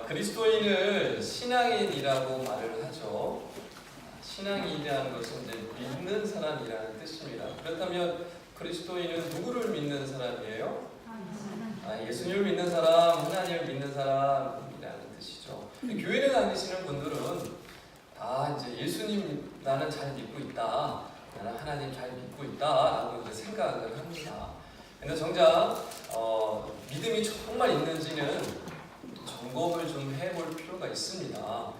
그리스도인을 신앙인이라고 말을 하죠. 신앙인이라는 것은 이제 믿는 사람이라는 뜻입니다. 그렇다면 그리스도인은 누구를 믿는 사람이에요? 예수님을 믿는 사람, 하나님을 믿는 사람이라는 뜻이죠. 교회를 다니시는 분들은 이제 예수님 나는 잘 믿고 있다, 나는 하나님 잘 믿고 있다라고 이제 생각을 합니다. 그런데 정작 믿음이 정말 있는지는 점검을 좀 해볼 필요가 있습니다.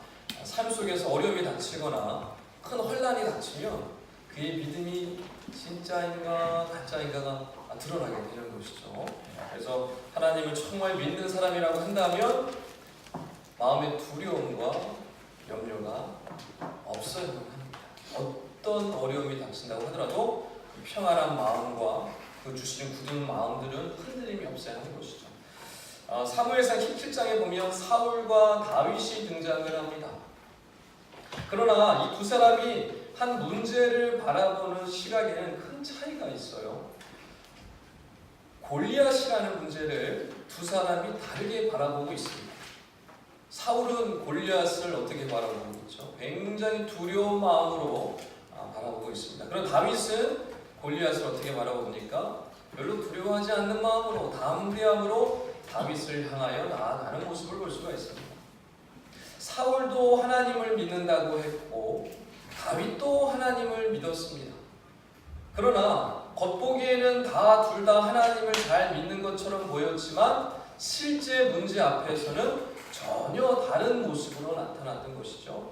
삶 속에서 어려움이 닥치거나 큰 혼란이 닥치면 그의 믿음이 진짜인가 가짜인가가 드러나게 되는 것이죠. 그래서 하나님을 정말 믿는 사람이라고 한다면 마음의 두려움과 염려가 없어야 합니다. 어떤 어려움이 닥친다고 하더라도 그 평안한 마음과 그 주시는 굳은 마음들은 흔들림이 없어야 하는 것이죠. 사무엘상 17장에 보면 사울과 다윗이 등장을 합니다. 그러나 이 두 사람이 한 문제를 바라보는 시각에는 큰 차이가 있어요. 골리앗이라는 문제를 두 사람이 다르게 바라보고 있습니다. 사울은 골리앗을 어떻게 바라보고 있죠? 굉장히 두려운 마음으로 바라보고 있습니다. 그럼 다윗은 골리앗을 어떻게 바라봅니까? 별로 두려워하지 않는 마음으로 담대함으로 다윗을 향하여 나아가는 모습을 볼 수가 있습니다. 사울도 하나님을 믿는다고 했고 다윗도 하나님을 믿었습니다. 그러나 겉보기에는 둘 다 하나님을 잘 믿는 것처럼 보였지만 실제 문제 앞에서는 전혀 다른 모습으로 나타났던 것이죠.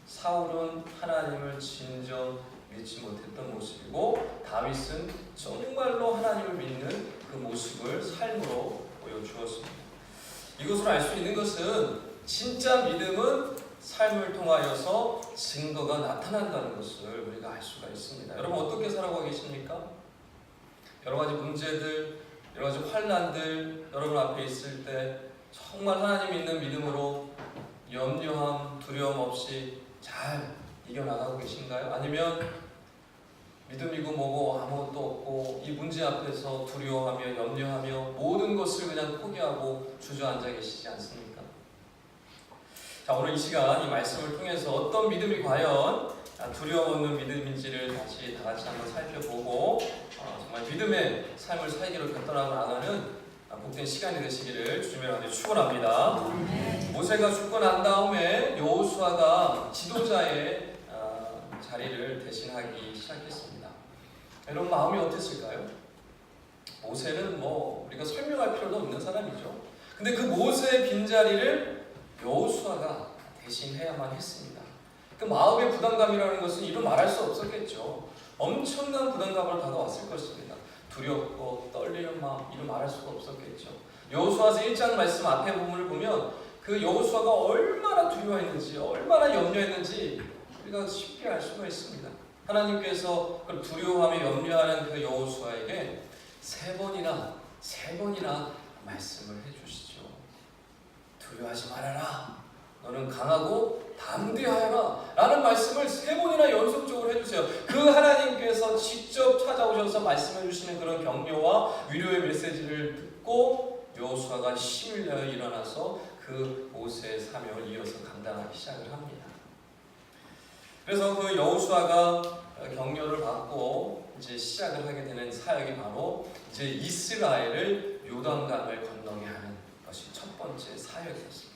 사울은 하나님을 진정 믿지 못했던 모습이고 다윗은 정말로 하나님을 믿는 그 모습을 삶으로 보여주었습니다. 이것으로 알 수 있는 것은 진짜 믿음은 삶을 통하여서 증거가 나타난다는 것을 우리가 알 수가 있습니다. 여러분 어떻게 살아가고 계십니까? 여러 가지 문제들, 여러 가지 환난들 여러분 앞에 있을 때 정말 하나님 있는 믿음으로 염려함, 두려움 없이 잘 이겨나가고 계신가요? 아니면 믿음이고 뭐고 아무것도 없고 이 문제 앞에서 두려워하며 염려하며 모든 것을 그냥 포기하고 주저앉아 계시지 않습니까? 자, 오늘 이 시간 이 말씀을 통해서 어떤 믿음이 과연 두려움 없는 믿음인지를 다시 다 같이 한번 살펴보고 정말 믿음의 삶을 살기로 결단하고 나가는 복된 시간이 되시기를 주님의 이름으로 축원합니다. 모세가 죽고 난 다음에 여호수아가 지도자의 자리를 대신하기 시작했습니다. 여러분 마음이 어땠을까요? 모세는 우리가 설명할 필요도 없는 사람이죠. 근데 그 모세의 빈자리를 여호수아가 대신해야만 했습니다. 그 마음의 부담감이라는 것은 이루 말할 수 없었겠죠. 엄청난 부담감으로 다가왔을 것입니다. 두렵고 떨리는 마음 이루 말할 수가 없었겠죠. 여호수아서 1장 말씀 앞에 부분을 보면 그 여호수아가 얼마나 두려워했는지 얼마나 염려했는지 우리가 쉽게 알 수가 있습니다. 하나님께서 그 두려워하며 염려하는 그 여호수아에게 세 번이나 말씀을 해주시죠. 두려워하지 말아라. 너는 강하고 담대하여라 라는 말씀을 세 번이나 연속적으로 해주세요. 그 하나님께서 직접 찾아오셔서 말씀해 주시는 그런 격려와 위로의 메시지를 듣고 여호수아가 힘을 내어 일어나서 그 모세의 사명을 이어서 감당하기 시작을 합니다. 그래서 그 여호수아가 격려를 받고 이제 시작을 하게 되는 사역이 바로 이제 이스라엘을 요단강을 건너게 하는 것이 첫 번째 사역이었습니다.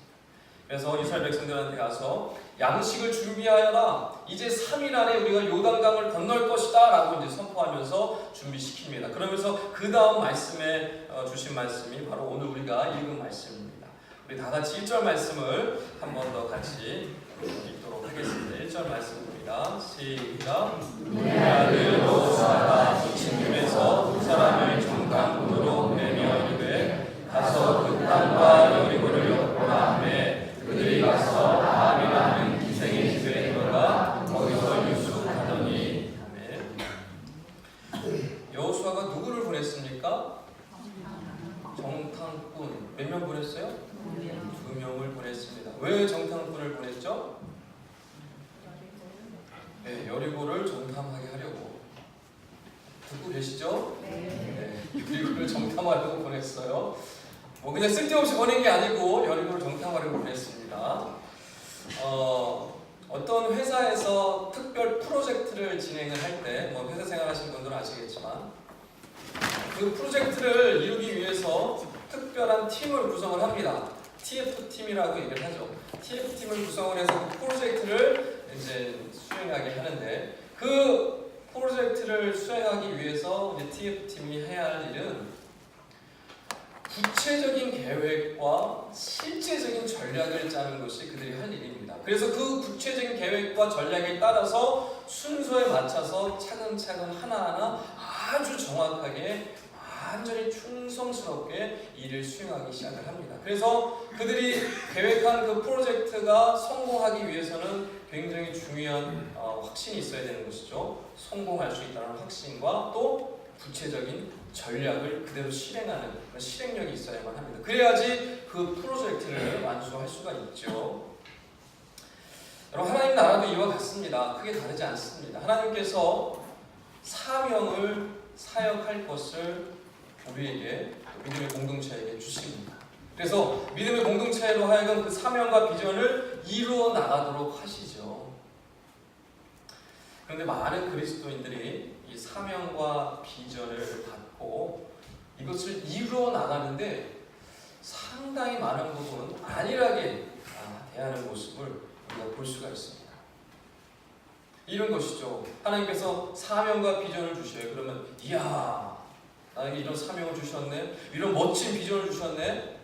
그래서 이스라엘 백성들한테 가서 양식을 준비하여라. 이제 3일 안에 우리가 요단강을 건널 것이다 라고 이제 선포하면서 준비시킵니다. 그러면서 그 다음 말씀에 주신 말씀이 바로 오늘 우리가 읽은 말씀입니다. 우리 다 같이 1절 말씀을 한 번 더 같이 읽도록 하겠습니다. 1절 말씀입니다. 시작. 내 아들 여호수아가 시침에서 두 사람을 정탐꾼으로 보내며 이르되 가서 그 땅과 여리고를 엿보라 하매 그들이 가서 아합이라 하는 기생의 집에 들어가 거기서 유숙하더니. 아멘. 여호수아가 누구를 보냈습니까? 정탐꾼. 몇 명 보냈어요? 2명을 보냈습니다. 왜 정탐꾼을 보냈죠? 네, 여리고를 정탐하게 하려고. 듣고 계시죠? 네. 여리고를 정탐하려고 보냈어요. 그냥 쓸데없이 보낸 게 아니고 여리고를 정탐 어떤 회사에서 특별 프로젝트를 진행을 할 때, 뭐 회사 생활하신 분들은 아시겠지만 그 프로젝트를 이루기 위해서 특별한 팀을 구성을 합니다. TF팀이라고 얘기를 하죠. TF팀을 구성을 해서 그 프로젝트를 이제 수행하게 하는데, 그 프로젝트를 수행하기 위해서 이제 TF팀이 해야 할 일은 구체적인 계획과 실제적인 전략을 짜는 것이 그들이 할 일입니다. 그래서 그 구체적인 계획과 전략에 따라서 순서에 맞춰서 차근차근 하나하나 아주 정확하게 완전히 충성스럽게 일을 수행하기 시작을 합니다. 그래서 그들이 계획한 그 프로젝트가 성공하기 위해서는 굉장히 중요한 확신이 있어야 되는 것이죠. 성공할 수 있다는 확신과 또 구체적인 전략을 그대로 실행하는 그런 실행력이 있어야만 합니다. 그래야지 그 프로젝트를 완수할 수가 있죠. 여러분, 하나님 나라도 이와 같습니다. 크게 다르지 않습니다. 하나님께서 사명을 사역할 것을 우리에게, 믿음의 공동체에게 주십니다. 그래서 믿음의 공동체로 하여금 그 사명과 비전을 이루어 나가도록 하시죠. 그런데 많은 그리스도인들이 이 사명과 비전을 받고 이것을 이루어 나가는데 상당히 많은 부분은 안일하게 대하는 모습을 우리가 볼 수가 있습니다. 이런 것이죠. 하나님께서 사명과 비전을 주셔요. 그러면 이야, 나에게 이런 사명을 주셨네, 이런 멋진 비전을 주셨네,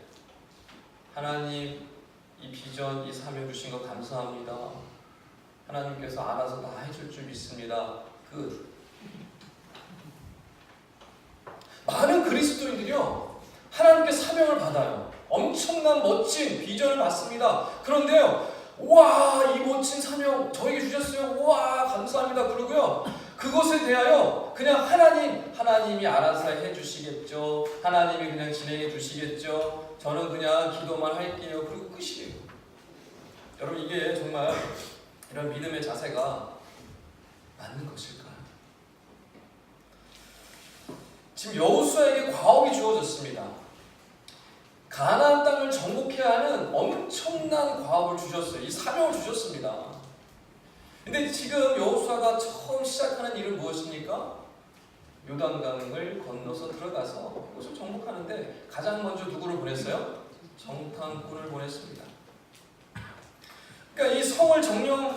하나님 이 비전, 이 사명 주신 거 감사합니다, 하나님께서 알아서 다 해줄 줄 믿습니다. 끝. 많은 그리스도인들이요, 하나님께 사명을 받아요. 엄청난 멋진 비전을 받습니다. 그런데요, 와, 이 멋진 사명 저에게 주셨어요, 와 감사합니다 그러고요, 그것에 대하여 그냥 하나님이 알아서 해주시겠죠, 하나님이 그냥 진행해 주시겠죠, 저는 그냥 기도만 할게요, 그리고 끝이에요. 여러분, 이게 정말 이런 믿음의 자세가 맞는 것일까요? 지금 여호수아에게 과업이 주어졌습니다. 가나안 땅을 정복해야 하는 엄청난 과업을 주셨어요. 이 사명을 주셨습니다. 근데 지금 여호수아가 처음 시작하는 일은 무엇입니까? 요단강을 건너서 들어가서 이것을 정복하는데 가장 먼저 누구를 보냈어요? 정탐꾼을 보냈습니다. 그러니까 이 성을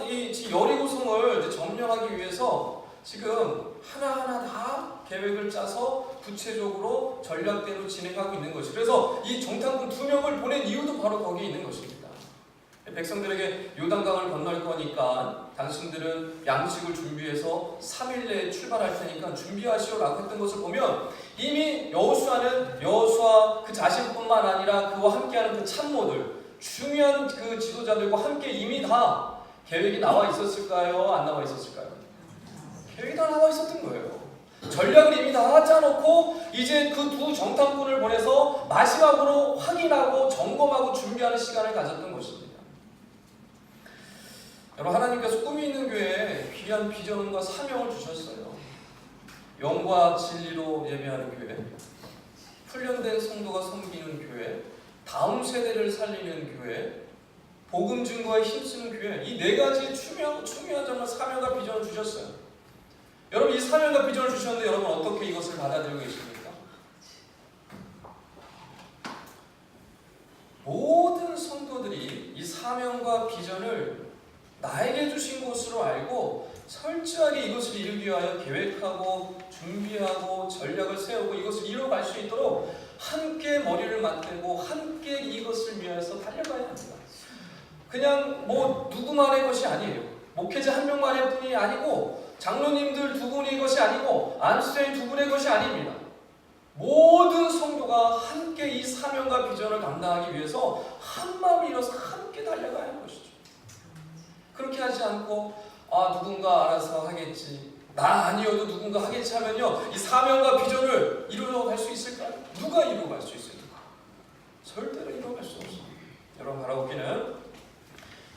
이 여리고 성을 점령하기 위해서 지금 하나하나 다 계획을 짜서 구체적으로 전략대로 진행하고 있는 것이, 그래서 이 정탐꾼 2명을 보낸 이유도 바로 거기에 있는 것입니다. 백성들에게 요단강을 건널 거니까 당신들은 양식을 준비해서 3일 내에 출발할 테니까 준비하시오라고 했던 것을 보면 이미 여호수아 그 자신뿐만 아니라 그와 함께하는 그 참모들, 중요한 그 지도자들과 함께 이미 다 계획이 나와 있었을까요? 안 나와 있었을까요? 계획이 다 나와 있었던 거예요. 전략을 이미 다 짜놓고 이제 그 2 정탐꾼을 보내서 마지막으로 확인하고 점검하고 준비하는 시간을 가졌던 것입니다. 여러분, 하나님께서 꿈이 있는 교회에 귀한 비전과 사명을 주셨어요. 영과 진리로 예배하는 교회, 훈련된 성도가 섬기는 교회, 다음 세대를 살리는 교회, 복음 증거에 힘쓰는 교회, 이 4가지 중요한 정말 사명과 비전을 주셨어요. 여러분, 이 사명과 비전을 주셨는데 여러분 어떻게 이것을 받아들이고 계십니까? 모든 성도들이 이 사명과 비전을 나에게 주신 것으로 알고 철저하게 이것을 이루기 위하여 계획하고 준비하고 전략을 세우고 이것을 이루어갈 수 있도록 함께 머리를 맞대고 함께 이것을 위해서 달려가야 합니다. 그냥 뭐 누구만의 것이 아니에요. 목회자 1명만의 뿐이 아니고 장로님들 2분의 것이 아니고 안수생 2분의 것이 아닙니다. 모든 성도가 함께 이 사명과 비전을 감당하기 위해서 한마음을 이뤄서 함께 달려가야 하는 것이죠. 그렇게 하지 않고 누군가 알아서 하겠지, 나 아니어도 누군가 하겠지 하면요, 이 사명과 비전을 이루어갈 수 있을까요? 누가 이루어갈 수 있을까? 절대로 이루어갈 수 없습니다. 여러분, 바라옵기는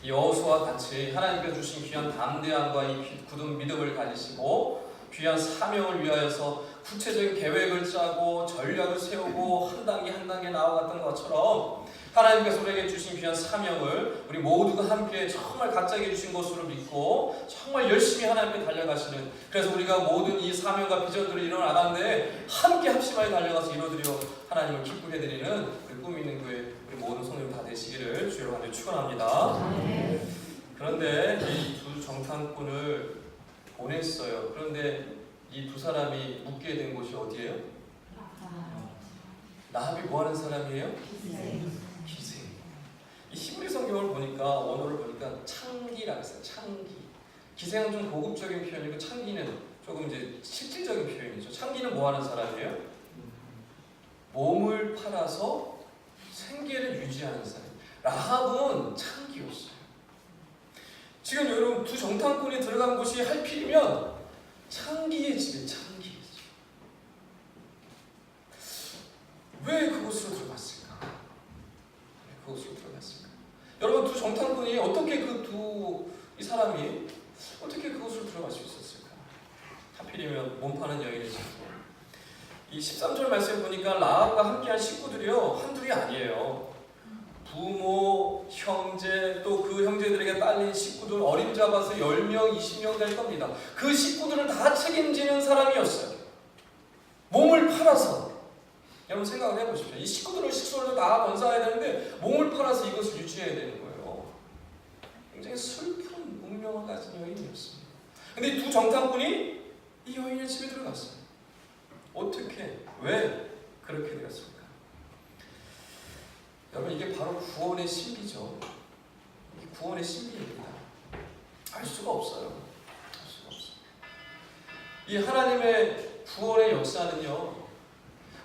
여호수아와 같이 하나님께서 주신 귀한 담대함과 이 굳은 믿음을 가지시고 귀한 사명을 위하여서 구체적인 계획을 짜고 전략을 세우고 한 단계 한 단계 나아갔던 것처럼 하나님께서 우리에게 주신 귀한 사명을 우리 모두가 함께 정말 각자에게 주신 것으로 믿고 정말 열심히 하나님께 달려가시는, 그래서 우리가 모든 이 사명과 비전들을 이뤄나가는데 함께 합심하여 달려가서 이뤄드려 하나님을 기쁘게 드리는 우리 꿈 있는 교회 우리 모든 성도님 다 되시기를 주로 간절히 축원합니다. 그런데 이 두 정탐꾼을 보냈어요. 그런데 이 두 사람이 묵게 된 곳이 어디예요? 라합이 뭐 하는 사람이에요? 기생. 이 히브리 성경을 보니까, 원어를 보니까 창기라고 했어요. 창기. 기생은 좀 고급적인 표현이고 창기는 조금 이제 실질적인 표현이죠. 창기는 뭐 하는 사람이에요? 몸을 팔아서 생계를 유지하는 사람. 라합은 창기였어요. 지금 여러분 두 정탐꾼이 들어간 곳이 할필이면 창기의 집에 창기의 집. 왜 그곳으로 들어갔을까? 왜 그곳으로 들어갔을까? 여러분 두 정탐꾼이 어떻게 이 사람이 어떻게 그곳으로 들어갈 수 있었을까? 하필이면 몸 파는 여인의 집. 이 13절 말씀 보니까 라합과 함께한 식구들이요 한둘이 아니에요. 부모, 형제, 또 그 형제들에게 딸린 식구들 어림잡아서 10명, 20명 될 겁니다. 그 식구들을 다 책임지는 사람이었어요. 몸을 팔아서. 여러분 생각을 해보십시오. 이 식구들을 식소를 다 건사해야 되는데 몸을 팔아서 이것을 유지해야 되는 거예요. 굉장히 슬픈 운명을 가진 여인이었습니다. 근데 두 정탐꾼이 이 여인의 집에 들어갔어요. 어떻게? 왜 그렇게 되었을까? 여러분 이게 바로 구원의 신비죠. 이게 구원의 신비입니다. 알 수가 없어요. 알 수가 없어요. 이 하나님의 구원의 역사는요,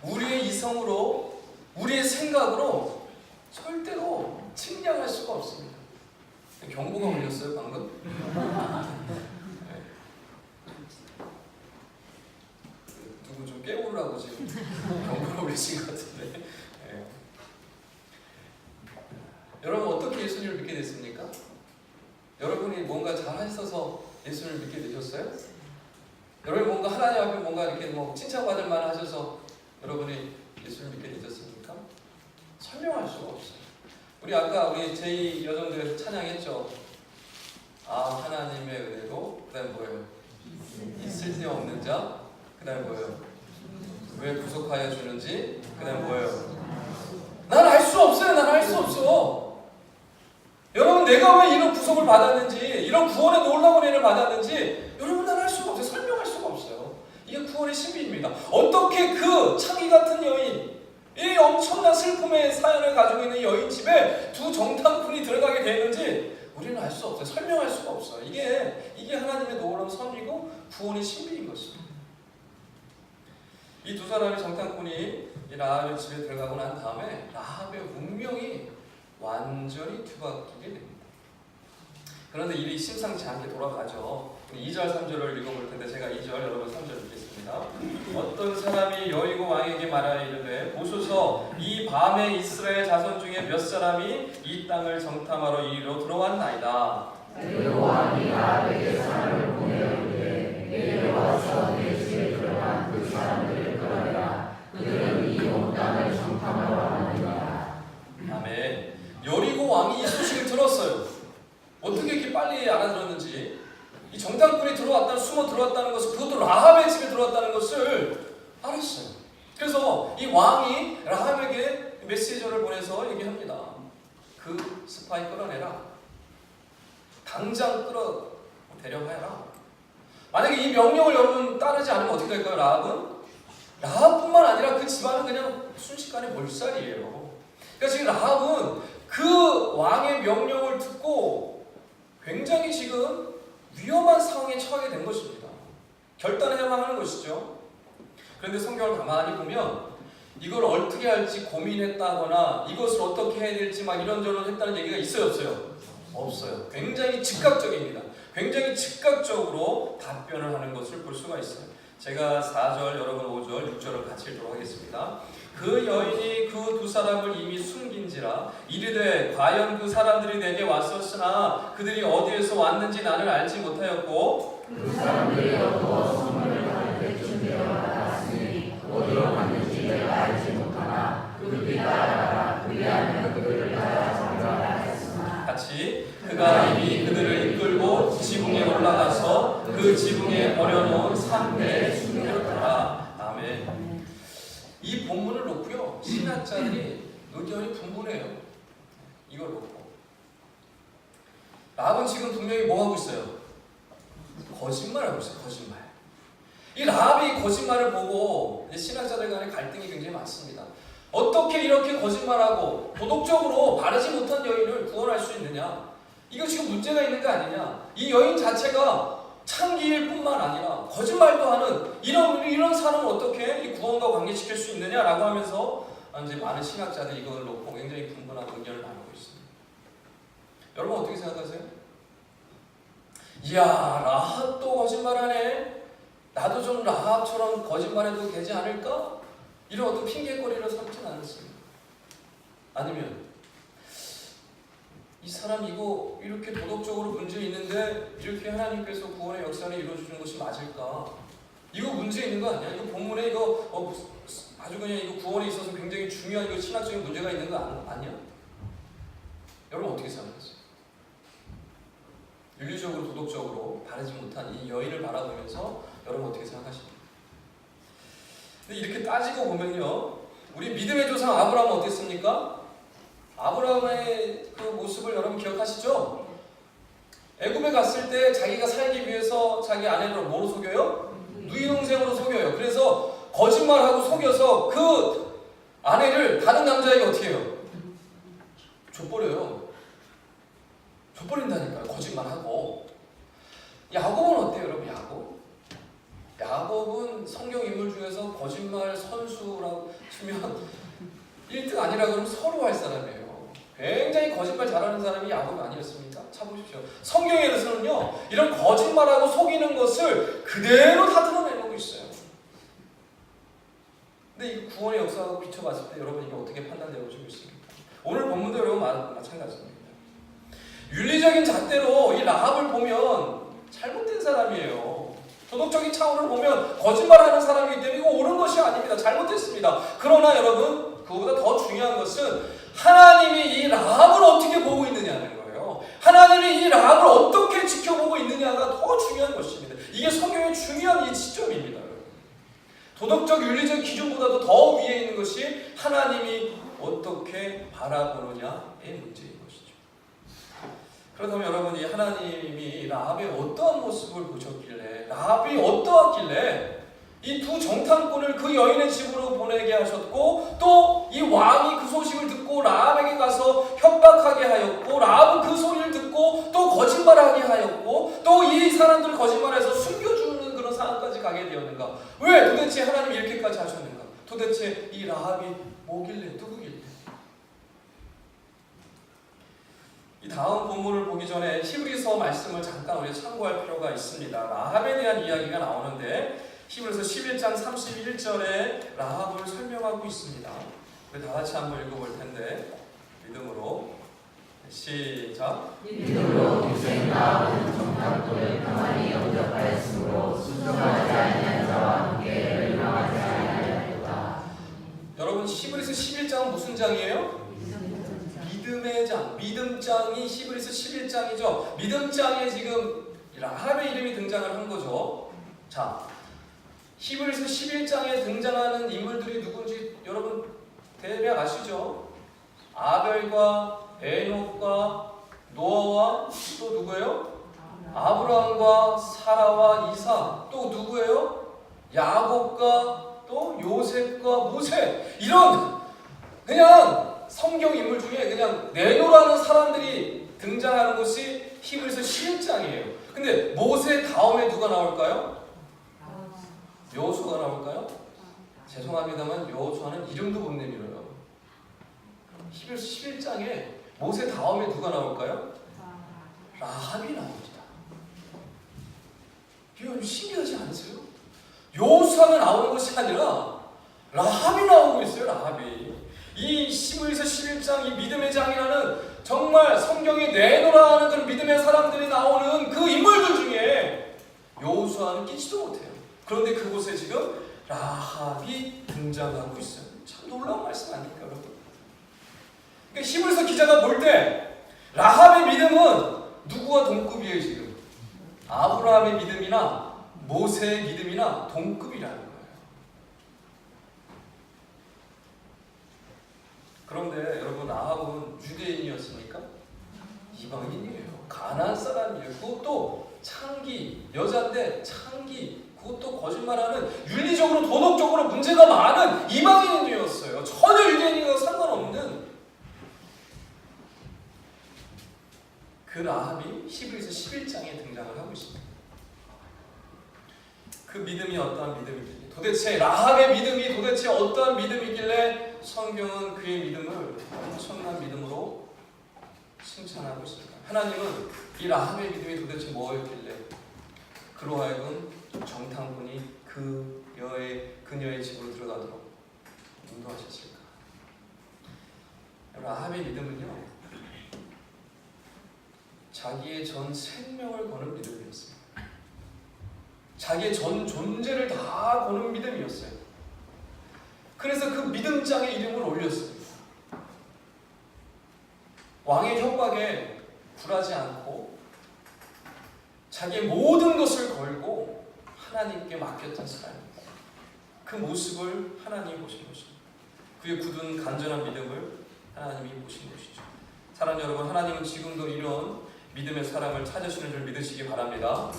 우리의 이성으로, 우리의 생각으로 절대로 측량할 수가 없습니다. 경고가 울렸어요 방금? 네. 누구 좀 깨우라고 지금 경고가 울리신 것 같은데. 네. 여러분 어떻게 예수님을 믿게 됐습니까? 여러분이 뭔가 잘하셔서 예수님을 믿게 되셨어요? 여러분이 뭔가 하나님 앞에 뭔가 이렇게 뭐 칭찬받을 만 하셔서 여러분이 예수님을 믿게 되셨습니까? 설명할 수가 없어요. 우리 아까 우리 제2여정도에서 찬양했죠. 아 하나님의 은혜로, 그 다음에 뭐예요? 있을 새 없는 자, 그 다음에 뭐예요? 왜 구속하여 주는지, 그 다음에 뭐예요? 난 알 수 없어요. 난 알 수 없어. 여러분 내가 왜 이런 구속을 받았는지, 이런 구원의 놀라운 은혜를 받았는지 여러분 난 알 수가 없어요. 설명할 수가 없어요. 이게 구원의 신비입니다. 어떻게 그 창기 같은 여인, 이 엄청난 슬픔의 사연을 가지고 있는 여인 집에 두 정탐꾼이 들어가게 되는지 우리는 알 수 없어요. 설명할 수가 없어요. 이게 하나님의 놀라운 섭리고 구원의 신비인 것입니다. 이 두 사람의 정탐꾼이 이 라합의 집에 들어가고 난 다음에 라합의 운명이 완전히 뒤바뀌게 됩니다. 그런데 일이 심상치 않게 돌아가죠. 2절 3절을 읽어볼 텐데 제가 2절 여러분 3절 읽겠습니다. 어떤 사람이 여리고 왕에게 말하여 이르되 보소서 이 밤에 이스라엘 자손 중에 몇 사람이 이 땅을 정탐하러 이리로 들어왔나이다. 왕이 라합에게 사람을 보내어 이르되 내일 와서 내 집에 들어간 그 사람들을 끌어내라. 그들은 이 온 땅을 정탐하러 왔느니라. 아멘. 여리고 왕이 이 소식을 들었어요. 어떻게 이렇게 빨리 알아들었는지, 이 정탐꾼이 숨어 들어왔다는 것을, 그것도 라합의 집에 들어왔다는 것을 알았어요. 그래서 이 왕이 라합에게 메시저를 보내서 얘기합니다. 그 스파이 끌어내라. 당장 데려가라. 만약에 이 명령을 여러분 따르지 않으면 어떻게 될까요? 라합뿐만 아니라 그 집안은 그냥 순식간에 몰살이에요. 그러니까 지금 라합은 그 왕의 명령을 듣고 굉장히 지금 위험한 상황에 처하게 된 것입니다. 결단해야만 하는 것이죠. 그런데 성경을 가만히 보면 이걸 어떻게 할지 고민했다거나 이것을 어떻게 해야 될지 막 이런저런 했다는 얘기가 있어요, 없어요? 없어요. 굉장히 즉각적입니다. 굉장히 즉각적으로 답변을 하는 것을 볼 수가 있어요. 제가 4절, 여러분 5절, 6절을 같이 읽도록 하겠습니다. 그 여인이 그 두 사람을 이미 숨긴지라 이르되 과연 그 사람들이 내게 왔었으나 그들이 어디에서 왔는지 나는 알지 못하였고 그 사람들이 어두워 선물을 받을 때쯤 되어갔으니 어디로 갔는지 내가 알지 못하나 그들이 따라가라. 그리하면 그들을 같이 그가 이미 그들을 이끌고 지붕에 올라가서 그 지붕에 버려놓은 산대에 숨겼더라. 아멘. 이 본문을 놓고요 신학자들이 의견이 분분해요. 이걸 놓고 라합은 지금 분명히 뭐 하고 있어요? 거짓말하고 있어요. 거짓말. 이 라합이 거짓말을 보고 신학자들 간의 갈등이 굉장히 많습니다. 어떻게 이렇게 거짓말하고 도덕적으로 바르지 못한 여인을 구원할 수 있느냐? 이거 지금 문제가 있는 거 아니냐? 이 여인 자체가 창기일 뿐만 아니라 거짓말도 하는 이런 사람을 어떻게 이 구원과 관계시킬 수 있느냐라고 하면서 이제 많은 신학자들이 이걸 놓고 굉장히 분분한 의견을 나누고 있습니다. 여러분 어떻게 생각하세요? 이야, 라합도 거짓말하네. 나도 좀 라합처럼 거짓말해도 되지 않을까? 이런 어떤 핑계거리를 삼지는 않습니다. 아니면 이 사람 이거 이렇게 도덕적으로 문제 있는데 이렇게 하나님께서 구원의 역사를 이루어주는 것이 맞을까? 이거 문제 있는 거 아니야? 이거 본문에 이거 아주 그냥 이거 구원에 있어서 굉장히 중요한 이거 신학적인 문제가 있는 거 아니야? 여러분 어떻게 생각하세요? 윤리적으로 도덕적으로 바르지 못한 이 여인을 바라보면서 여러분 어떻게 생각하십니까? 근데 이렇게 따지고 보면요, 우리 믿음의 조상 아브라함은 어땠습니까? 아브라함의 그 모습을 여러분 기억하시죠? 애굽에 갔을 때 자기가 살기 위해서 자기 아내를 뭐로 속여요? 누이 동생으로 속여요. 그래서 거짓말하고 속여서 그 아내를 다른 남자에게 어떻게 해요? 줘버려요. 줘버린다니까요. 거짓말하고. 야곱은 어때요, 여러분? 야곱은 성경 인물 중에서 거짓말 선수라고 치면 1등 아니라 그러면 서로 할 사람이에요. 굉장히 거짓말 잘하는 사람이 야곱이 아니었습니까? 찾아보십시오. 성경에서는요, 이런 거짓말하고 속이는 것을 그대로 다 드러내고 있어요. 근데 이 구원의 역사하고 비춰봤을 때 여러분 이게 어떻게 판단되어지고 있습니까? 오늘 본문도 여러분 마찬가지입니다. 윤리적인 잣대로 이 라합을 보면 잘못된 사람이에요. 도덕적인 차원을 보면 거짓말하는 사람이기 때문에 이거 옳은 것이 아닙니다. 잘못됐습니다. 그러나 여러분 그보다 더 중요한 것은 하나님이 이 라합을 어떻게 보고 있느냐는 거예요. 하나님이 이 라합을 어떻게 지켜보고 있느냐가 더 중요한 것입니다. 이게 성경의 중요한 이 지점입니다. 도덕적 윤리적 기준보다도 더 위에 있는 것이 하나님이 어떻게 바라보느냐의 문제인 것이죠. 그렇다면 여러분 이 하나님이 라합의 어떠한 모습을 보셨길래 라합이 어떠했길래 이 두 정탐꾼을 그 여인의 집으로 보내게 하셨고 또 이 왕이 그 소식을 듣고 라합에게 가서 협박하게 하였고 라합은 그 소리를 듣고 또 거짓말하게 하였고 또 이 사람들을 거짓말해서 숨겨주는 그런 상황까지 가게 되었는가? 왜 도대체 하나님이 이렇게까지 하셨는가? 도대체 이 라합이 뭐길래 누구길래? 이 다음 본문을 보기 전에 히브리서 말씀을 잠깐 우리 참고할 필요가 있습니다. 라합에 대한 이야기가 나오는데 히브리서 11장 31절에 라합을 설명하고 있습니다. 우리 다 같이 한번 읽어볼 텐데 믿음으로 시작. 믿음으로 유생 라합은 정탐꾼을 가만히 영접하였으므로 순종하지 아니한 자와 함께 멸망하지 아니하였다. 여러분 히브리서 11장은 무슨 장이에요? 믿음의 장, 믿음장이 히브리서 11장이죠. 믿음장에 지금 라합의 이름이 등장을 한 거죠. 자, 히브리서 11장에 등장하는 인물들이 누군지 여러분 대략 아시죠? 아벨과 에녹과 노아와 또 누구예요? 아브라함과 사라와 이삭, 또 누구예요? 야곱과 또 요셉과 모세. 이런 그냥 성경 인물 중에 그냥 내노라는 사람들이 등장하는 것이 히브리서 11장이에요. 근데 모세 다음에 누가 나올까요? 여호수아가 나올까요? 죄송합니다만 여호수아는 이름도 못 내밀어요. 히브리서 11장에 모세 다음에 누가 나올까요? 라합이 나옵니다. 이거 신기하지 않으세요? 여호수아가 나오는 것이 아니라 라합이 나오고 있어요. 라합이. 이 히브리서 11장 이 믿음의 장이라는 정말 성경에 내놓으라 하는 그런 믿음의 사람들이 나오는 그 인물들 중에 여호수아는 끼지도 못해요. 그런데 그곳에 지금 라합이 등장하고 있어요. 참 놀라운 말씀 아닙니까, 여러분? 그러니까 히브리서 기자가 볼 때 라합의 믿음은 누구와 동급이에요 지금? 아브라함의 믿음이나 모세의 믿음이나 동급이라는 거예요. 그런데 여러분, 라합은 유대인이었습니까? 이방인이에요. 가나안 사람이에요. 그것도 창기, 여자인데 창기, 그것도 거짓말하는, 윤리적으로 도덕적으로 문제가 많은 이방인이었어요. 전혀 유대인과 상관없는 그 라합이 히브리서 11장에 등장을 하고 있습니다. 그 믿음이 어떠한 믿음이길래, 도대체 라합의 믿음이 도대체 어떠한 믿음이길래 성경은 그의 믿음을 엄청난 믿음으로 칭찬하고 있습니다. 하나님은 이 라합의 믿음이 도대체 뭐였길래 그로 하여금 정탐꾼이 그녀의 집으로 들어가도록 인도하셨을까? 라합의 믿음은요, 자기의 전 생명을 거는 믿음이었어요. 자기의 전 존재를 다 거는 믿음이었어요. 그래서 그 믿음장에 이름을 올렸습니다. 왕의 협박에 굴하지 않고 자기의 모든 것을 걸고 하나님께 맡겼던 사람입니다. 그 모습을 하나님이 보신 것입니다. 그의 굳은 간절한 믿음을 하나님이 보신 것이죠. 사랑하는 여러분, 하나님은 지금도 이런 믿음의 사람을 찾으시는 줄 믿으시기 바랍니다.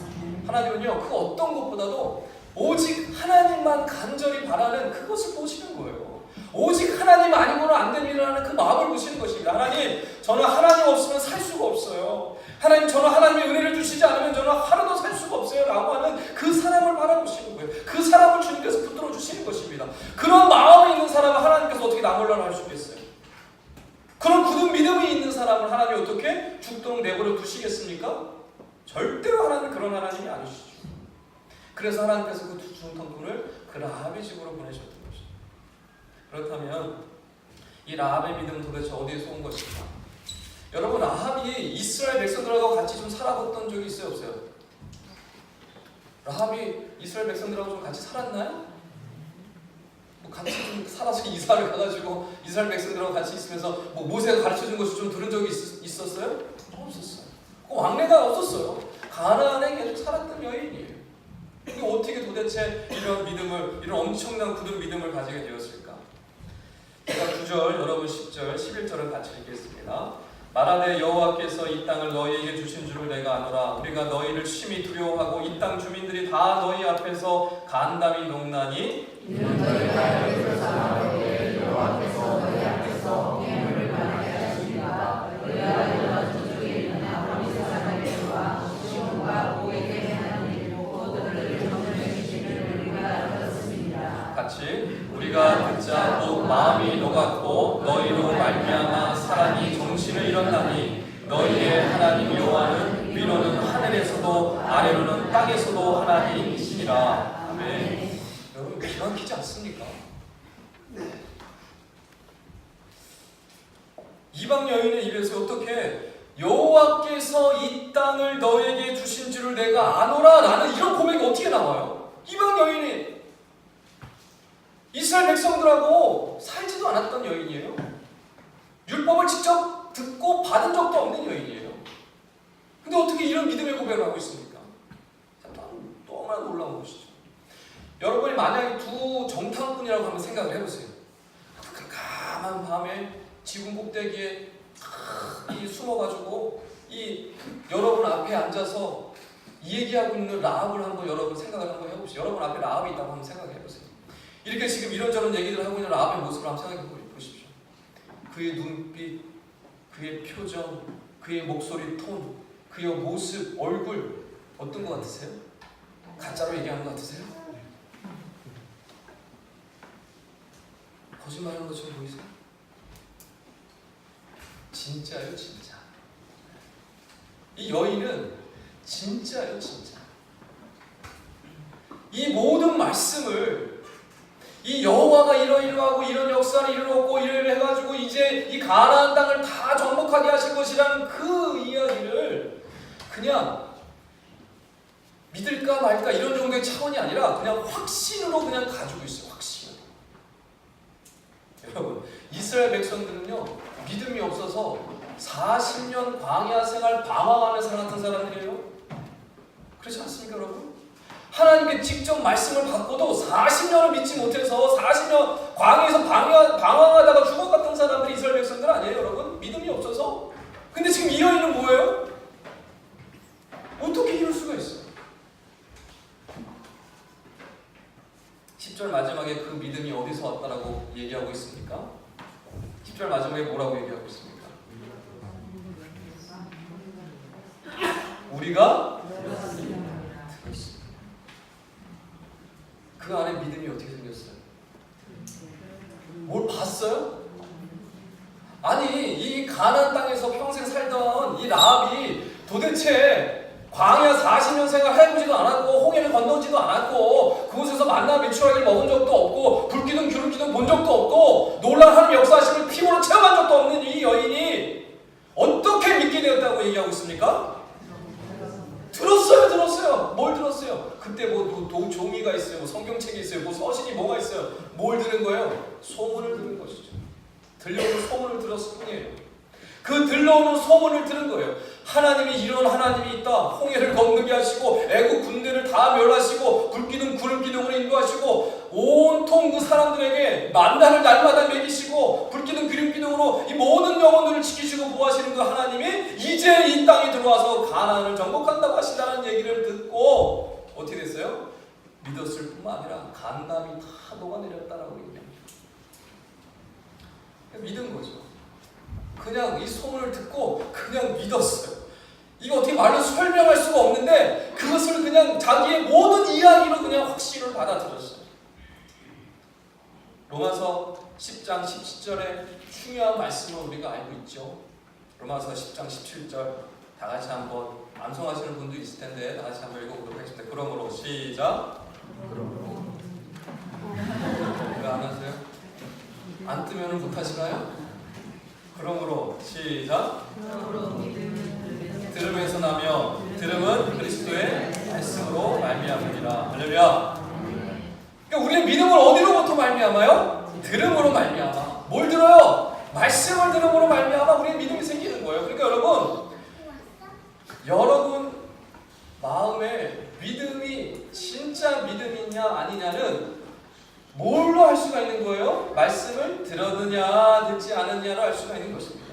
하나님은요, 그 어떤 것보다도 오직 하나님만 간절히 바라는 그것을 보시는 거예요. 오직 하나님 아니고는 안 됩니다라는 그 마음을 보시는 것입니다. 하나님, 저는 하나님 없으면 살 수가 없어요. 하나님, 저는 하나님의 은혜를 주시지 않으면 저는 하루도 살 수가 없어요 라고 하는 그 사람을 바라보시는 거예요. 그 사람을 주님께서 붙들어 주시는 것입니다. 그런 마음이 있는 사람은 하나님께서 어떻게 나몰라를 할 수 있겠어요? 그런 굳은 믿음이 있는 사람을 하나님이 어떻게 죽도록 내버려 두시겠습니까? 절대로 하나님 그런 하나님이 아니시죠. 그래서 하나님께서 그 두 중통꾼을 그 라합의 집으로 보내셨던 것입니다. 그렇다면 이 라합의 믿음은 도대체 어디에서 온 것일까? 여러분, 라합이 이스라엘 백성들하고 같이 좀 살아봤던 적이 있어요, 없어요? 라합이 이스라엘 백성들하고 좀 같이 살았나요? 같이 좀 살아서 이사를 가가지고 이스라엘 백성들하고 같이 있으면서 모세가 가르쳐준 것을 좀 들은 적이 있었어요? 없었어요. 그 왕래가 없었어요. 가나안에 계속 살았던 여인이에요. 근데 어떻게 도대체 이런 믿음을, 이런 엄청난 굳은 믿음을 가지게 되었을까? 제가 9절, 여러분 10절, 11절을 같이 읽겠습니다. 말하되 여호와께서 이 땅을 너희에게 주신 줄을 내가 아노라. 우리가 너희를 심히 두려워하고 이 땅 주민들이 다 너희 앞에서 간담이 농나니 이는 너희가 여기서 살아오되 여호와께서 너희 앞에서 예물을 받게 하시리라. 너희가 일어나 저쪽에 있는 아브라함의 사람들과 시온과 오에게 하는 일로 그들을 정죄시키는 우리가 알았습니다. 같이 우리가 듣자 곧 마음이 녹았고 너희로 말미암아 사람이 정신을 잃었나니 너희의 하나님 여호와는 위로는 하늘에서도 아래로는 땅에서도 하나님이시니라. 아멘. 여러분, 기가 막히지 않습니까? 이방 여인의 입에서 어떻게 여호와께서 이 땅을 너에게 주신 줄을 내가 아노라 라는 이런 고백이 어떻게 나와요? 이방 여인이 이스라엘 백성들하고 살지도 않았던 여인이에요. 율법을 직접 듣고 받은 적도 없는 여인이에요. 근데 어떻게 이런 믿음의 고백을 하고 있습니까? 너무나 놀라운 것이죠. 여러분이 만약에 두 정탐꾼이라고 한번 생각을 해보세요. 깜깜한 밤에 지붕 꼭대기에 숨어가지고 이 여러분 앞에 앉아서 얘기하고 있는 라합을 한번 여러분 생각을 한번 해보세요. 여러분 앞에 라합이 있다고 한번 생각해 보세요. 이렇게 지금 이런저런 얘기를 하고 있는 라합의 모습을 한번 생각해 보십시오. 그의 눈빛, 그의 표정, 그의 목소리 톤, 그의 모습, 얼굴 어떤 것 같으세요? 가짜로 얘기하는 것 같으세요? 거짓말하는 것처럼 보이세요? 진짜요, 진짜. 이 여인은 진짜요, 진짜. 이 모든 말씀을 이 여호와가 이러이러하고 이런 역사를 이루었고 이를 해가지고 이제 이 가나안 땅을 다 정복하게 하실 것이라는 그 이야기를 그냥 믿을까 말까 이런 정도의 차원이 아니라 그냥 확신으로 그냥 가지고 있어요. 확신으로. 여러분, 이스라엘 백성들은요 믿음이 없어서 40년 광야 생활 방황하는 사람 같은 사람들이에요. 그렇지 않습니까, 여러분? 하나님께 직접 말씀을 받고도 40년을 믿지 못해서 40년 광야에서 방황하다가 죽어갔던 사람들이 이스라엘 백성들 아니에요, 여러분? 믿음이 없어서. 근데 지금 이 여인은 뭐예요? 어떻게 이럴 수가 있어요? 10절 마지막에 그 믿음이 어디서 왔다라고 얘기하고 있습니까? 10절 마지막에 뭐라고 얘기하고 있습니까? 우리가 들었습니다. 그 안에 믿음이 어떻게 생겼어요? 뭘 봤어요? 아니, 이 가나안 땅에서 평생 살던 이 라합이 도대체 광야 40년 생활 해보지도 않았고 홍해를 건너지도 않았고 그곳에서 만나 메추라기를 먹은 적도 없고 불기둥 기름기둥 본 적도 없고 놀라운 하나님 역사하심을 피부로 체험한 적도 없는 이 여인이 어떻게 믿게 되었다고 얘기하고 있습니까? 들었어요. 뭘 들었어요? 그때 뭐 종이가 있어요, 뭐 성경책이 있어요, 뭐 서신이 뭐가 있어요. 뭘 들은 거예요? 소문을 들은 것이죠. 들려오는 소문을 들었을 뿐이에요. 그 들려오는 소문을 들은 거예요. 하나님이 이런 하나님이 있다. 홍해를 건너게 하시고 애국 군대를 다 멸하시고 불기둥 구름기둥으로 인도하시고 온통 그 사람들에게 만나를 날마다 먹이시고 불기둥 구름기둥으로 이 모든 영혼들을 지키시고 보호하시는 그 하나님이 이제 이 땅에 들어와서 가나안을 정복한다고 하신다는 얘기를 듣고 어떻게 됐어요? 믿었을 뿐만 아니라 간담이 다 녹아내렸다라고 얘기합니다. 믿은 거죠. 그냥 이 소문을 듣고 그냥 믿었어요. 이거 어떻게 말로 설명할 수가 없는데 그것을 그냥 자기의 모든 이야기로 그냥 확신을 받아들였어요. 로마서 10장 17절에 중요한 말씀을 우리가 알고 있죠. 로마서 10장 17절 다 같이 한번 암송하시는 분도 있을 텐데 다 같이 한번 읽어보도록 하겠습니다. 그러므로 시작. 왜 안 하세요? 안 뜨면 못하시나요? 그러므로 시작. 들음에서 나며 들음은 그리스도의 말씀으로 말미암으리라. 할렐루야. 그러니까 우리의 믿음을 어디로부터 말미암아요? 들음으로 말미암아. 뭘 들어요? 말씀을 들음으로 말미암아 우리의 믿음이 생기는 거예요. 그러니까 여러분 마음에 믿음이 진짜 믿음이냐 아니냐는 뭘로 할 수가 있는 거예요? 말씀을 들었느냐 듣지 않았느냐로 할 수가 있는 것입니다.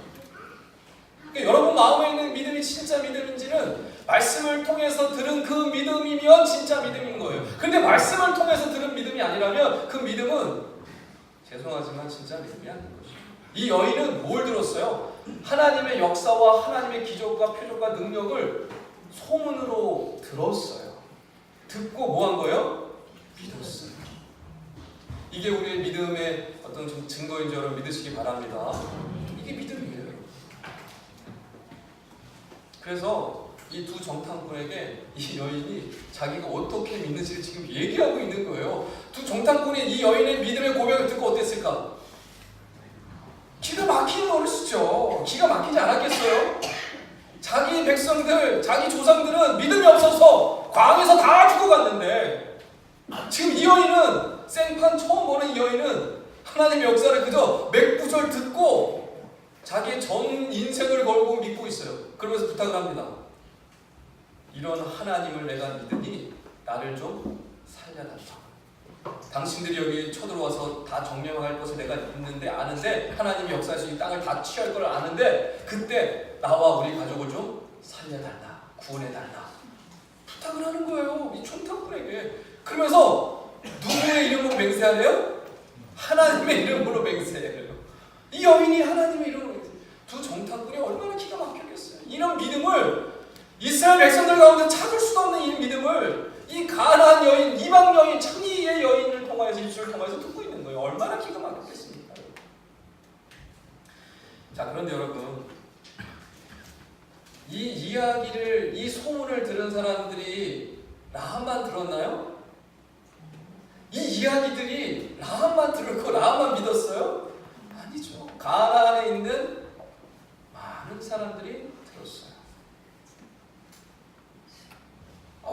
그러니까 여러분 마음에 있는 믿음이 진짜 믿음인지는 말씀을 통해서 들은 그 믿음이면 진짜 믿음인 거예요. 그런데 말씀을 통해서 들은 믿음이 아니라면 그 믿음은 죄송하지만 진짜 믿음이 아닌 거죠. 이 여인은 뭘 들었어요? 하나님의 역사와 하나님의 기적과 표적과 능력을 소문으로 들었어요. 듣고 뭐 한 거예요? 믿었어요. 이게 우리의 믿음의 어떤 좀 증거인 줄 여러분 믿으시기 바랍니다. 이게 믿음이에요. 그래서 이 두 정탐꾼에게 이 여인이 자기가 어떻게 믿는지를 지금 얘기하고 있는 거예요. 두 정탐꾼이 이 여인의 믿음의 고백을 듣고 어땠을까? 기가 막히는 어르시죠. 기가 막히지 않았겠어요? 자기 백성들, 자기 조상들은 믿음이 없어서 광에서 다 죽어갔는데 지금 이 여인은 생판 처음 보는 이 여인은 하나님의 역사를 그저 맥부절 듣고 자기의 전 인생을 걸고 믿고 있어요. 그러면서 부탁을 합니다. 이런 하나님을 내가 믿으니 나를 좀 살려달라. 당신들이 여기 쳐들어와서 다 정령할 것을 내가 있는데 아는데 하나님의 역사에서 이 땅을 다 취할 걸 아는데 그때 나와 우리 가족을 좀 살려달라. 구원해달라. 부탁을 하는 거예요. 이 총탁꾼에게. 그러면서 누구의 이름으로 맹세하래요? 하나님의 이름으로 맹세해요. 이 여인이 하나님의 이름으로 맹세해요. 두 정탐꾼이 얼마나 기가 막혔겠어요. 이런 믿음을 이스라엘 백성들 가운데 찾을 수도 없는 이 믿음을 이 가나안 여인, 이방 여인, 창의의 여인을 통하여서 입술을 통해서 듣고 있는 거예요. 얼마나 기가 막혔겠습니까? 자, 그런데 여러분 이 이야기를, 이 소문을 들은 사람들이 라합만 들었나요? 이 이야기들이 라합만 들었고 라합만 믿었어요? 아니죠. 가나안에 있는 많은 사람들이 들었어요.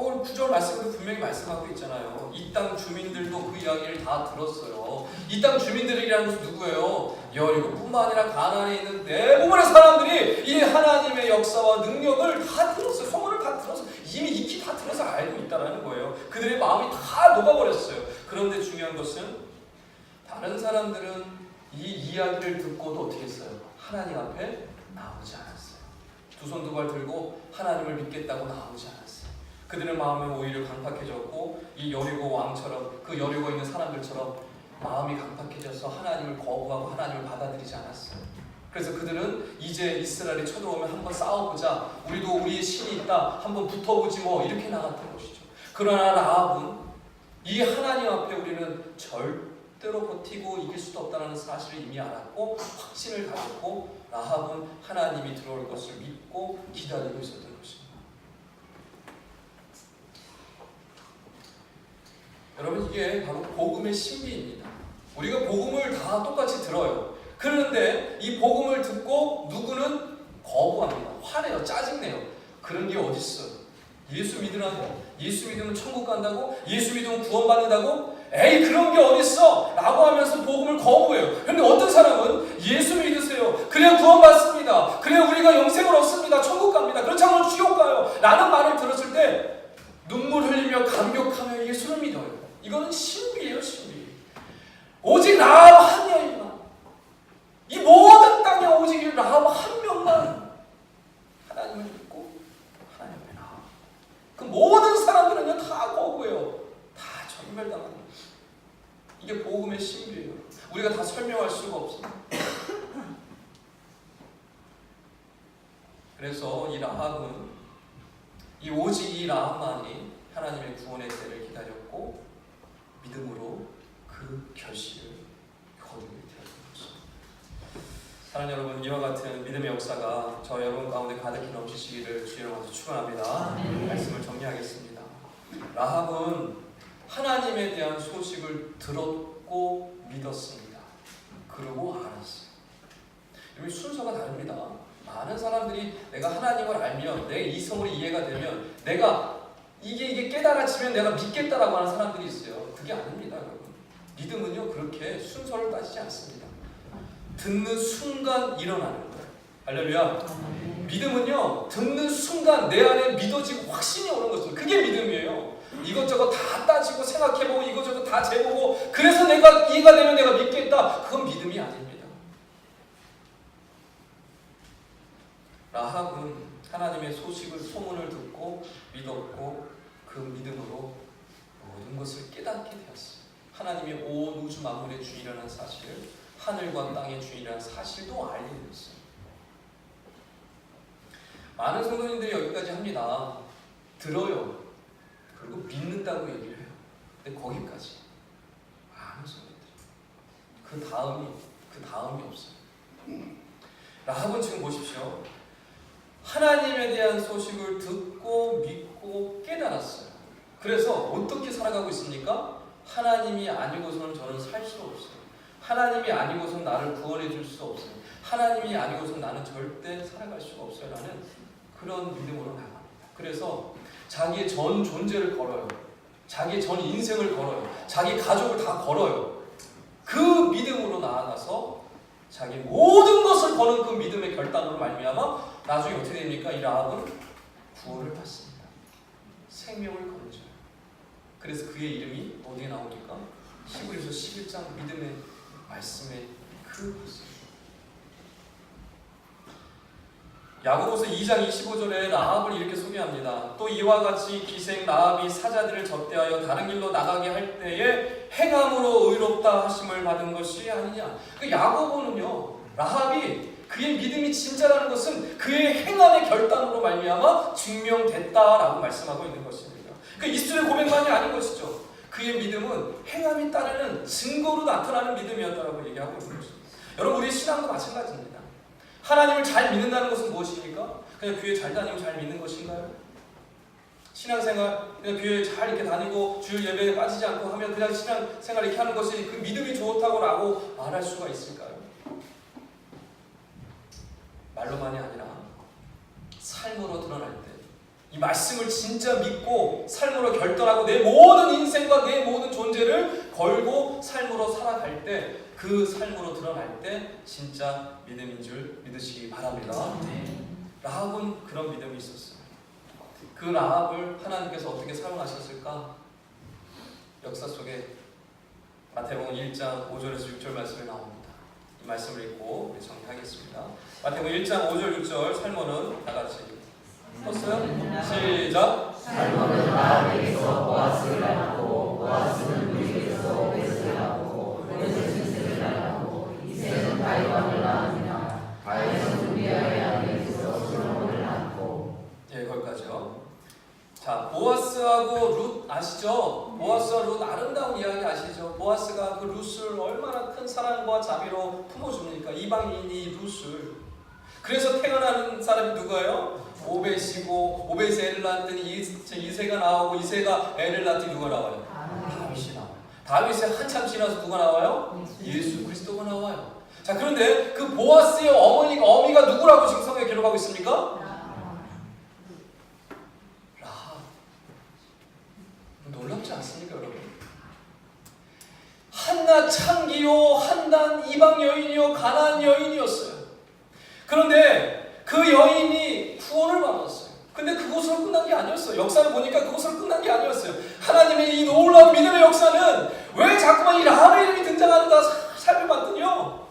오늘 9절 말씀도 분명히 말씀하고 있잖아요. 이 땅 주민들도 그 이야기를 다 들었어요. 이 땅 주민들이라는 것은 누구예요? 여리고뿐만 아니라 가나안에 있는 대부분의 사람들이 이 하나님의 역사와 능력을 다 들었어요. 소문을 다 들어서 이미 익히 다 들어서 알고 있다는 거예요. 그들의 마음이 다 녹아버렸어요. 그런데 중요한 것은 다른 사람들은 이 이야기를 듣고도 어떻게 했어요? 하나님 앞에 나오지 않았어요. 두 손 두 발 들고 하나님을 믿겠다고 나오지 않았어요. 그들의 마음은 오히려 강팍해졌고 이 여리고 왕처럼 그 여리고 있는 사람들처럼 마음이 강팍해져서 하나님을 거부하고 하나님을 받아들이지 않았어요. 그래서 그들은 이제 이스라엘이 쳐들어오면 한번 싸워보자, 우리도 우리의 신이 있다, 한번 붙어보지 뭐, 이렇게 나갔던 것이죠. 그러나 라합은 이 하나님 앞에 우리는 절대로 버티고 이길 수도 없다는 사실을 이미 알았고 확신을 가졌고 라합은 하나님이 들어올 것을 믿고 기다리고 있었던 것입니다. 여러분, 이게 바로 복음의 신비입니다. 우리가 복음을 다 똑같이 들어요. 그런데 이 복음을 듣고 누구는 거부합니다. 화내요. 짜증내요. 그런 게 어딨어요? 예수 믿으라고? 예수 믿으면 천국 간다고? 예수 믿으면 구원받는다고? 에이, 그런 게 어딨어? 라고 하면서 복음을 거부해요. 그런데 어떤 사람은 예수 믿으세요. 그래야 구원받습니다. 그래야 우리가 영생을 얻습니다. 천국 갑니다. 그렇지 않으면 지옥 가요. 라는 말을 들었을 때 눈물 흘리며 감격하며 예수를 믿어요. 이거는 신비예요, 신비. 오직 라합 한 여인만, 이 모든 땅에 오직 라합 한 명만 하나님을 믿고 하나님 앞에 나와. 그 모든 사람들은요 다 거부해요. 다 전멸당합니다. 이게 복음의 신비예요. 우리가 다 설명할 수가 없습니다. 그래서 이 라합은 오직 이 라합만이 하나님의 구원의 때를 기다렸고 믿음으로 그 결실을 거두게 되었던 것입니다. 사랑하는 여러분, 이와 같은 믿음의 역사가 저 여러분 가운데 가득히 넘치시기를 주의 이름으로 축원합니다. 말씀을 정리하겠습니다. 라합은 하나님에 대한 소식을 들었고 믿었습니다. 그리고 알았어요. 여기 순서가 다릅니다. 많은 사람들이 내가 하나님을 알면, 내 이성으로 이해가 되면, 내가 이게 깨달아지면 내가 믿겠다라고 하는 사람들이 있어요. 그게 아닙니다, 여러분. 믿음은요 그렇게 순서를 따지지 않습니다. 듣는 순간 일어나는 거예요. 할렐루야. 믿음은요 듣는 순간 내 안에 믿어지고 확신이 오는 거죠. 그게 믿음이에요. 이것저것 다 따지고 생각해보고 이것저것 다 재보고 그래서 내가 이해가 되면 내가 믿겠다. 그건 믿음이 아닙니다. 라합은 하나님의 소문을 듣고 믿었고 그 믿음으로 모든 것을 깨닫게 되었어요. 하나님이 온 우주 만물의 주인이라는 사실을, 하늘과 땅의 주인이라는 사실도 알게 되었어요. 많은 성도님들이 여기까지 합니다. 들어요. 그리고 믿는다고 얘기를 해요. 근데 거기까지. 많은 성도님들이. 그 다음이 없어요. 라합은 지금 보십시오. 하나님에 대한 소식을 듣고 믿고 깨달았어요. 그래서 어떻게 살아가고 있습니까? 하나님이 아니고서는 저는 살 수 없어요. 하나님이 아니고서는 나를 구원해 줄 수 없어요. 하나님이 아니고서는 나는 절대 살아갈 수가 없어요. 라는 그런 믿음으로 나갑니다. 그래서 자기의 전 존재를 걸어요. 자기의 전 인생을 걸어요. 자기 가족을 다 걸어요. 그 믿음으로 나아가서 자기 모든 것을 거는 그 믿음의 결단으로 말미암아 나중에 어떻게 됩니까? 이 라합은 구원을 받습니다. 생명을 거두죠. 그래서 그의 이름이 어디에 나오니까? 히브리서 11장 믿음의 말씀의 그 모습. 야고보서 2장 25절에 라합을 이렇게 소개합니다. 또 이와 같이 기생 라합이 사자들을 접대하여 다른 길로 나가게 할 때에 행함으로 의롭다 하심을 받은 것이 아니냐. 그 야고보는요, 라합이 그의 믿음이 진짜라는 것은 그의 행함의 결단으로 말미암아 증명됐다라고 말씀하고 있는 것입니다. 그 입술의 고백만이 아닌 것이죠. 그의 믿음은 행함이 따르는 증거로 나타나는 믿음이었다라고 얘기하고 있는 것입니다. 여러분, 우리의 신앙도 마찬가지입니다. 하나님을 잘 믿는다는 것은 무엇입니까? 그냥 교회 잘 다니고 잘 믿는 것인가요? 신앙생활, 그냥 교회 잘 이렇게 다니고 주일 예배에 빠지지 않고 하면 그냥 신앙생활 이렇게 하는 것이 그 믿음이 좋다고 말할 수가 있을까요? 말로만이 아니라 삶으로 드러날 때 이 이 말씀을 진짜 믿고 삶으로 결단하고 내 모든 인생과 내 모든 존재를 걸고 삶으로 살아갈 때, 그 삶으로 드러날 때 진짜 믿음인 줄 믿으시기 바랍니다. 라합은 그런 믿음이 있었어요. 그 라합을 하나님께서 어떻게 사용하셨을까? 역사 속에 마태복음 1장 5절에서 6절 말씀이 나옵니다. 이 말씀을 읽고 우리 정리하겠습니다. 마태복음 1장 5절 6절 살모는 다 같이 썼어요? 시작! 살모는 라합에게서 보아스를 낳고 보아스는 루이에게서 오벳을 낳고 오벳은 이새를 낳고 이새는 다윗 왕을 낳으며 다윗은 우리아의 아들에게서 솔로몬을 낳고. 예, 거기까지요. 자, 보아스하고 룻 아시죠? 보아스와 룻 아름다운 이야기 아시죠? 보아스가 그 룻을 얼마나 큰 사랑과 자비로 품어줍니까? 이방인이 룻을. 그래서 태어나는 사람이 누구예요? 오벳이고, 오벳이 애를 낳았더니 이새가 나오고, 이새가 애를 낳더니 누가 나와요? 다윗이 나와요. 다윗이 한참 지나서 누가 나와요? 예수 그리스도가 나와요. 자, 그런데 그 보아스의 어미가 누구라고 지금 성경에 기록하고 있습니까? 놀랍지 않습니까, 여러분? 한낱 창기요, 한낱 이방 여인이요, 가나안 여인이었어요. 그런데 그 여인이 구원을 받았어요. 근데 그것으로 끝난 게 아니었어요. 역사를 보니까 그것으로 끝난 게 아니었어요. 하나님의 이 놀라운 믿음의 역사는 왜 자꾸만 이 라합의 이름이 등장하는가 살펴봤더니요,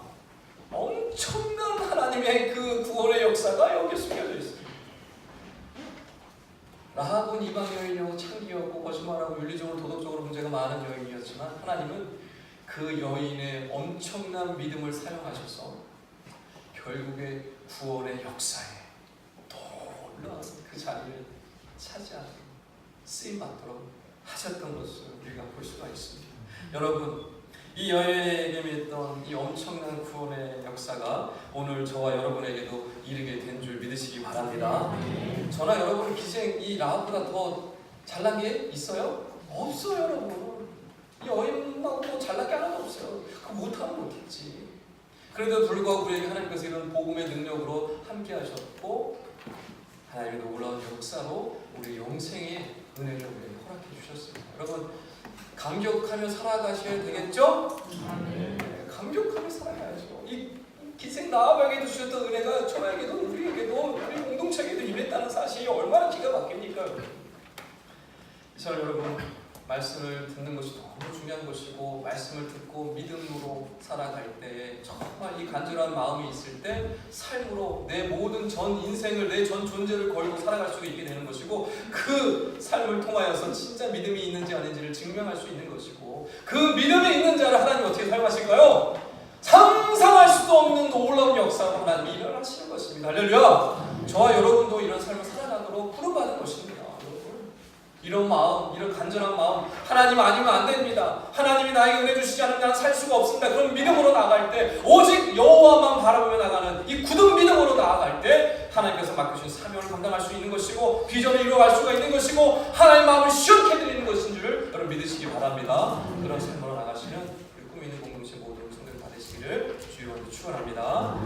엄청난 하나님의 그 구원의 역사가 여기에 숨겨져 있어요. 라합은 이방 여인이었고 창기였고 거짓말하고 윤리적으로 도덕적으로 문제가 많은 여인이었지만 하나님은 그 여인의 엄청난 믿음을 사용하셔서 결국에 구원의 역사에 놀라운 그 자리를 차지하는 쓰임받도록 하셨던 것을 우리가 볼 수가 있습니다. 여러분, 이 여인에게 믿던 이 엄청난 구원의 역사가 오늘 저와 여러분에게도 이르게 된 줄 믿으시기 바랍니다. 저나 여러분 기생 이 라합보다 더 잘난 게 있어요? 없어요, 여러분. 이 여인하고 잘난 게 하나도 없어요. 그 못하면 못했지. 그래도 불구하고 우리에게 하나님께서 이런 복음의 능력으로 함께 하셨고 하나님의 놀라운 역사로 우리 영생의 은혜를 우리에게 허락해 주셨습니다. 여러분, 감격하며 살아가셔야 되겠죠? 네, 감격하며 살아가야죠. 이 기생 라합에게도 주셨던 은혜가 저에게도 우리에게도 우리 공동체에게도 임했다는 사실이 얼마나 기가 막힙니까? 저는 여러분, 말씀을 듣는 것이 너무 중요한 것이고 말씀을 듣고 믿음으로 살아갈 때 정말 이 간절한 마음이 있을 때 삶으로 내 모든 전 인생을 내 전 존재를 걸고 살아갈 수 있게 되는 것이고 그 삶을 통하여서 진짜 믿음이 있는지 아닌지를 증명할 수 있는 것이고 그 믿음이 있는 자를 하나님 어떻게 사용하실까요? 상상할 수도 없는 놀라운 역사로 하나님이 일어나시는 것입니다. 할렐루야! 저와 여러분도 이런 삶을 살아가도록 부름받은 것입니다. 이런 마음, 이런 간절한 마음, 하나님 아니면 안 됩니다. 하나님이 나에게 은혜 주시지 않으면 나는 살 수가 없습니다. 그런 믿음으로 나아갈 때, 오직 여호와만 바라보며 나가는 이 굳은 믿음으로 나아갈 때 하나님께서 맡겨주신 사명을 감당할 수 있는 것이고 비전을 이루어갈 수가 있는 것이고 하나님의 마음을 시원케 해드리는 것인 줄 여러분 믿으시기 바랍니다. 그런 삶으로 나가시는 우리 꿈이 있는 공동체 모든 성도들 다 되시기를 주여 축원합니다.